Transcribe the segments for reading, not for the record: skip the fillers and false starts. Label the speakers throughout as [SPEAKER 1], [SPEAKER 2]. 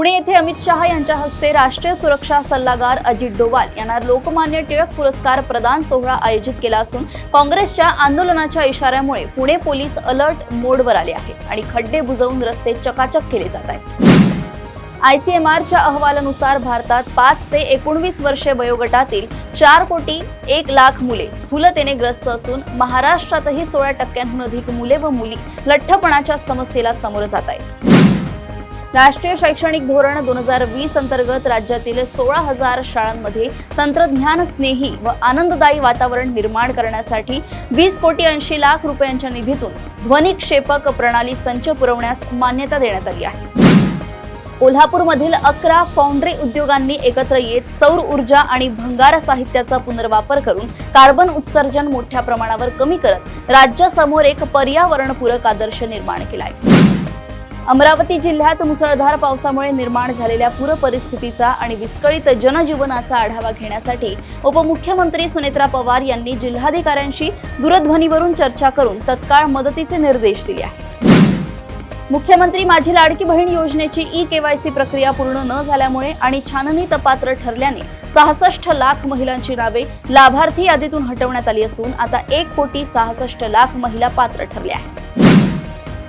[SPEAKER 1] पुणे येथे अमित शहा यांच्या हस्ते राष्ट्रीय सुरक्षा सल्लागार अजित डोवाल यांना लोकमान्य टिळक पुरस्कार प्रदान सोहळा आयोजित केला असून काँग्रेसच्या आंदोलनाच्या इशाऱ्यामुळे पुणे पोलीस अलर्ट मोडवर आले आहेत आणि खड्डे बुजवून रस्ते चकाचक केले जात आहेत। ICMRच्या अहवालानुसार भारतात 5 ते 19 वर्षे वयोगटातील 4,01,00,000 मुले स्थूलतेने ग्रस्त असून महाराष्ट्रातही 16% अधिक मुले व मुली लठ्ठपणाच्या समस्येला सामोरे जात आहेत। राष्ट्रीय शैक्षणिक धोरण 2020 अंतर्गत राज्यातील 16,000 शाळांमध्ये तंत्रज्ञान स्नेही व आनंददायी वातावरण निर्माण करण्यासाठी 20,80,00,000 रुपयांच्या निधीतून ध्वनिक्षेपक प्रणाली संच पुरवण्यास मान्यता देण्यात आली आहे। कोल्हापूरमधील 11 फाउंड्री उद्योगांनी एकत्र येत सौर ऊर्जा आणि भंगार साहित्याचा पुनर्वापर करून कार्बन उत्सर्जन मोठ्या प्रमाणावर कमी करत राज्यासमोर एक पर्यावरणपूरक आदर्श निर्माण केला आहे। अमरावती जिल्ह्यात मुसळधार पावसामुळे निर्माण झालेल्या पूर परिस्थितीचा आणि विस्कळीत जनजीवनाचा आढावा घेण्यासाठी उपमुख्यमंत्री सुनेत्रा पवार यांनी जिल्हाधिकाऱ्यांशी दूरध्वनीवरून चर्चा करून तत्काळ मदतीचे निर्देश दिले आहेत। मुख्यमंत्री माझी लाडकी बहीण योजनेची KYC प्रक्रिया पूर्ण न झाल्यामुळे आणि छाननीत अपात्र ठरल्याने 66 लाख महिलांची नावे लाभार्थी यादीतून हटवण्यात आली असून आता 1,66,00,000 महिला पात्र ठरल्या आहेत।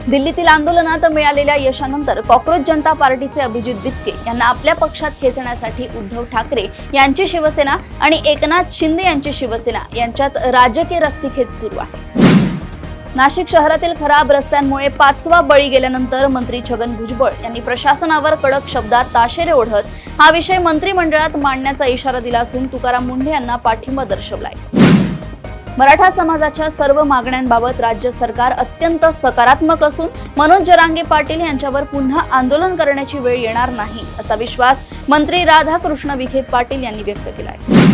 [SPEAKER 1] दिल्लीतील आंदोलनात मिळालेल्या यशानंतर कॉक्रोच जनता पार्टीचे अभिजित दिपके यांना आपल्या पक्षात खेचण्यासाठी उद्धव ठाकरे यांची शिवसेना आणि एकनाथ शिंदे यांची शिवसेना यांच्यात राजकीय रस्सीखेच सुरू आहे। नाशिक शहरातील खराब रस्त्यांमुळे 5वा बळी गेल्यानंतर मंत्री छगन भुजबळ यांनी प्रशासनावर कडक शब्दात ताशेरे ओढत हा विषय मंत्रिमंडळात मांडण्याचा इशारा दिला असून तुकाराम मुंढे यांना पाठिंबा दर्शवलाय। मराठा समाजाच्या सर्व मागण्यांबाबत राज्य सरकार अत्यंत सकारात्मक असून मनोज जरांगे पाटील यांच्यावर पुन्हा आंदोलन करण्याची वेळ येणार नाही असा विश्वास मंत्री राधाकृष्ण विखे पाटील यांनी व्यक्त केला आहे।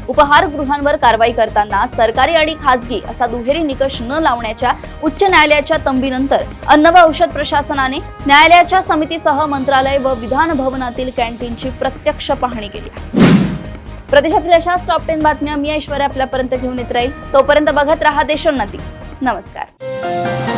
[SPEAKER 1] उपहारगृहांवर कारवाई करताना सरकारी आणि खासगी असा दुहेरी निकष न लावण्याच्या उच्च न्यायालयाच्या तंबीनंतर अन्न व औषध प्रशासनाने न्यायालयाच्या समितीसह मंत्रालय व विधान भवनातील कॅन्टीनची प्रत्यक्ष पाहणी केली। प्रदेशातील अशाच टॉप 10 बातम्या मी ऐश्वर्या आपल्यापर्यंत घेऊन येत राहील। तोपर्यंत बघत रहा देशोन्नती। नमस्कार।